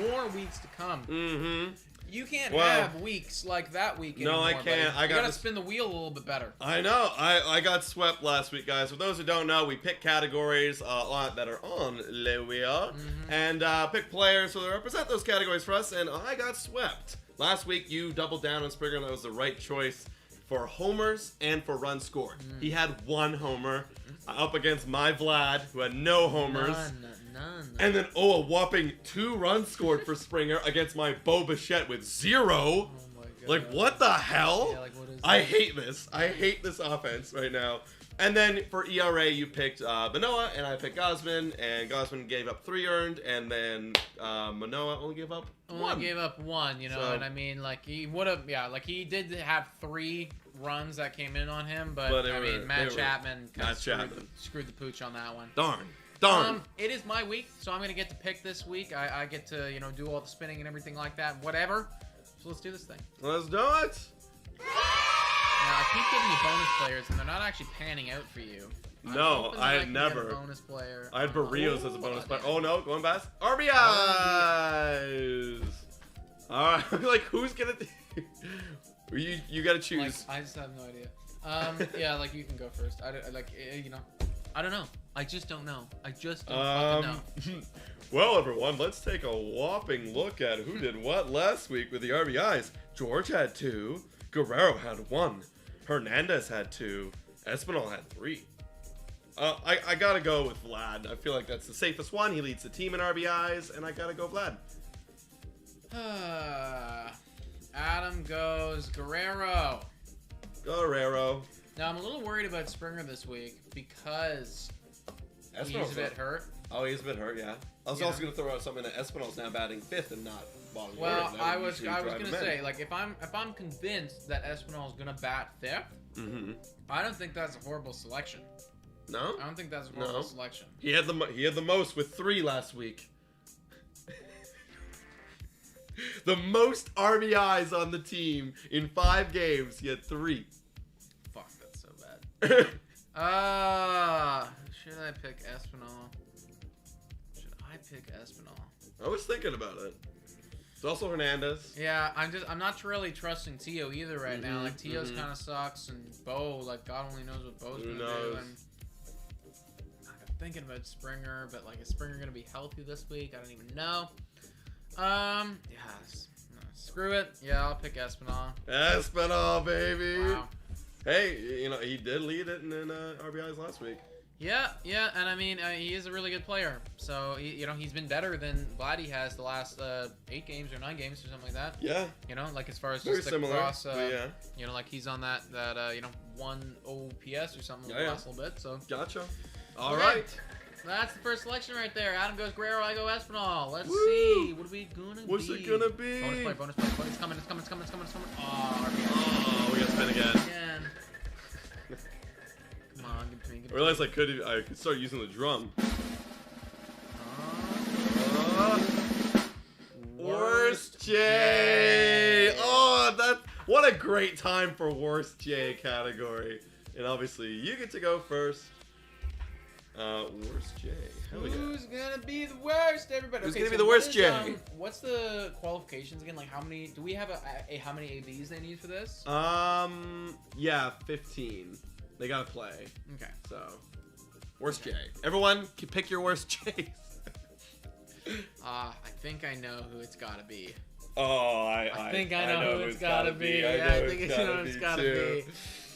more weeks to come. Mm-hmm. You can't have weeks like that week anymore. No, I can't. Buddy. You gotta spin the wheel a little bit better. I know. I got swept last week, guys. For those who don't know, we pick categories that are on Le Wheel and pick players who represent those categories for us, and I got swept. Last week, you doubled down on Springer, and that was the right choice for homers and for runs scored. He had 1 homer up against my Vlad, who had no homers. None. And then, a whopping 2 runs scored for Springer against my Bo Bichette with 0. Oh my God. Like, what the hell? Yeah, like, what is I that? hate this. I hate this offense right now. And then for ERA, you picked Manoah, and I picked Gosman, and Gosman gave up 3 earned, and then Manoah only gave up 1. Only gave up 1, you know, So, and I mean, like, he would have, he did have 3 runs that came in on him, but I mean, Matt Chapman kind of screwed the pooch on that one. Darn. It is my week, so I'm going to get to pick this week. I get to, do all the spinning and everything like that, whatever. So let's do this thing. Let's do it. Now, I keep giving you bonus players, and they're not actually panning out for you. No, I had never. Bonus player. I had Barrios as a bonus player. Oh no, going past RBIs. All right, like who's gonna? You gotta choose. Like, I just have no idea. Yeah, like you can go first. I don't know. I just don't know. I just don't fucking know. Well, everyone, let's take a whopping look at who did what last week with the RBIs. George had 2. Guerrero had 1. Hernandez had 2. Espinal had 3. I gotta go with Vlad. I feel like that's the safest one. He leads the team in RBIs, and I gotta go Vlad. Adam goes Guerrero. Now, I'm a little worried about Springer this week because he's a bit hurt. Oh, he's a bit hurt, yeah. I was also going to throw out something that Espinal's now batting 5th and not bottom. Well, I was going to say, like, if I'm convinced that Espinal's going to bat 5th, I don't think that's a horrible selection. No? I don't think that's a horrible selection. He had the most with 3 last week. The most RBIs on the team in 5 games. He had 3. Fuck, that's so bad. Should I pick Espinal? I was thinking about it. It's also Hernandez. Yeah, I'm not really trusting Tio either right now. Like, Tio's kind of sucks, and Bo, like, God only knows what Bo's gonna do. And I'm thinking about Springer, but like, is Springer gonna be healthy this week? I don't even know. Screw it. Yeah, I'll pick Espinal. Espinal, baby. Wow. Hey, he did lead it in RBIs last week. Yeah, and I mean, he is a really good player. So, he's been better than Vladdy has the last 8 games or 9 games or something like that. Yeah. Like as far as very just the similar, cross, yeah. Like he's on that 1 OPS or something the last little bit. So. Gotcha. All right. That's the first selection right there. Adam goes Guerrero, I go Espinal. Let's see. What are we gonna be? What's it gonna be? Bonus play. It's coming. Oh, we gotta spin again. Come on, give it to me. I realized I could start using the drum. Worst J. Oh, what a great time for Worst J category. And obviously, you get to go first. Worst J. Who's gonna be the worst, everybody? Who's gonna be the worst J? What's the qualifications again? Like, how many? Do we have how many ABs they need for this? Yeah, 15. They gotta play. Okay. So, worst J. Everyone, pick your worst J's. I think I know who it's gotta be. Oh, I think I know who it's gotta be. Yeah, I think I know who it's gotta be.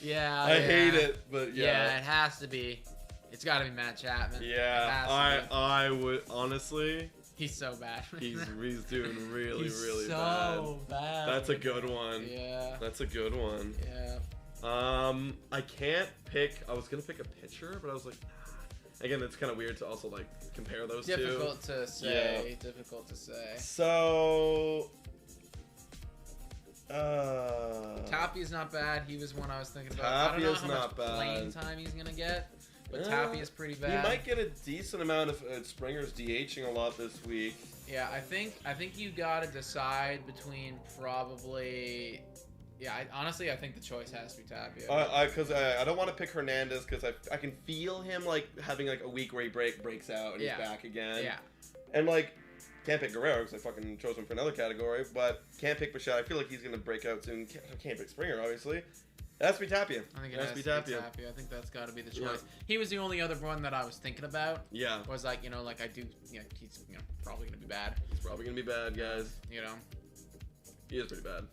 Yeah. I hate it, but yeah. Yeah, it has to be. It's gotta be Matt Chapman. Yeah, I would honestly. He's so bad. He's doing really bad. So bad. That's a good one. Yeah. That's a good one. Yeah. I can't pick. I was gonna pick a pitcher, but I was like, nah. Again, it's kind of weird to also like compare those two. Difficult to say. Yeah. Difficult to say. So. Tapia's not bad. He was one I was thinking about. Tapia's I don't know how much playing time he's gonna get, but Tapia's pretty bad. He might get a decent amount of Springer's DHing a lot this week. Yeah, I think you gotta decide between probably Yeah, honestly, I think the choice has to be Tapia. Because I don't want to pick Hernandez because I can feel him like having like a week where he breaks out and he's back again. Yeah. And like, can't pick Guerrero because I fucking chose him for another category, but can't pick Bichette. I feel like he's gonna break out soon. Can't pick Springer, obviously. It has to be Tapia. I think it has to be Tapia. I think that's got to be the choice. Yeah. He was the only other one that I was thinking about. Yeah. Was like, you know, like I do, you know, he's, you know, probably gonna be bad. He's probably gonna be bad, guys. You know. He is pretty bad.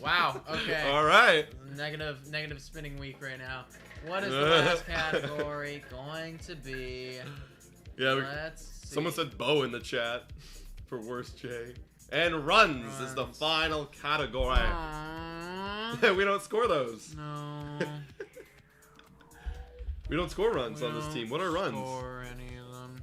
Wow. Okay. All right. Negative spinning week right now. What is the last category going to be? Yeah. Let's see. Someone said Bo in the chat for worst J. And runs is the final category. We don't score those. No. We don't score runs on this team. What are runs? Score any of them.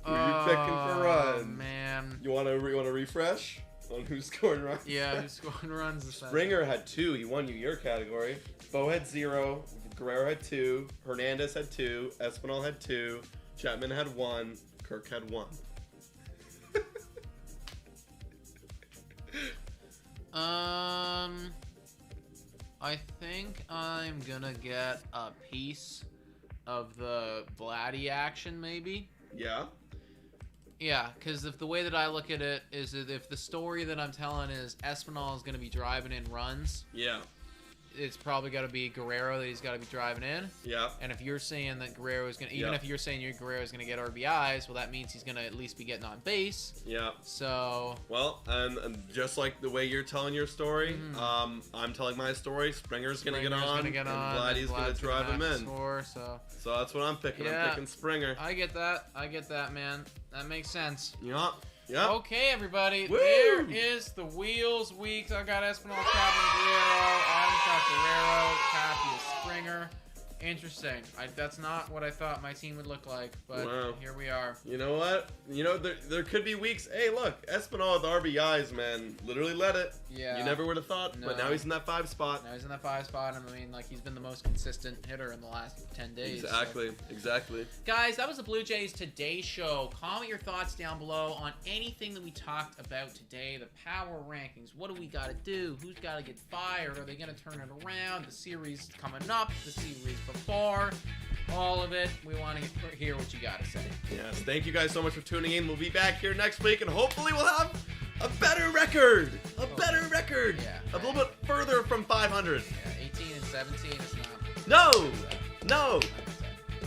Who are you picking for runs? Man. You want to refresh on who scored runs? Yeah, who scored runs? Springer had 2. He won you your category. Bo had 0. Guerrero had 2. Hernandez had 2. Espinal had 2. Chapman had 1. Kirk had 1. I think I'm gonna get a piece of the Vladdy action, maybe. Yeah. Yeah, because if the way that I look at it is that if the story that I'm telling is Espinal is gonna be driving in runs. Yeah. It's probably got to be Guerrero that he's got to be driving in. Yeah. And if you're saying that Guerrero is going to, even if you're saying Guerrero is going to get RBIs, well, that means he's going to at least be getting on base. Yeah. So. Well, and just like the way you're telling your story, I'm telling my story. Springer's going to get on, and Vladdy's going to drive him in. So that's what I'm picking. Yeah. I'm picking Springer. I get that, man. That makes sense. Yeah. Yep. Okay, everybody. Woo! There is the Wheels Weeks. I got Espinal, Chapman, Guerrero. Adam's got Guerrero. Tapia, Springer. Interesting. That's not what I thought my team would look like, but here we are. You know what? You know, there could be weeks. Hey, look, Espinal with RBIs, man. Literally led it. Yeah. You never would have thought, but now he's in that 5 spot. Now he's in that 5 spot. I mean, like, he's been the most consistent hitter in the last 10 days. Exactly. Guys, that was the Blue Jays Today Show. Comment your thoughts down below on anything that we talked about today. The power rankings. What do we got to do? Who's got to get fired? Are they going to turn it around? The series coming up. The series before. All of it. We want to hear what you got to say. Yes, thank you guys so much for tuning in. We'll be back here next week, and hopefully we'll have a better record. Better record. Yeah. A little bit further from 500. Yeah, 18 and 17 is not. No.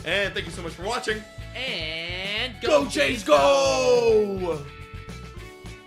And thank you so much for watching. And go Jays, go!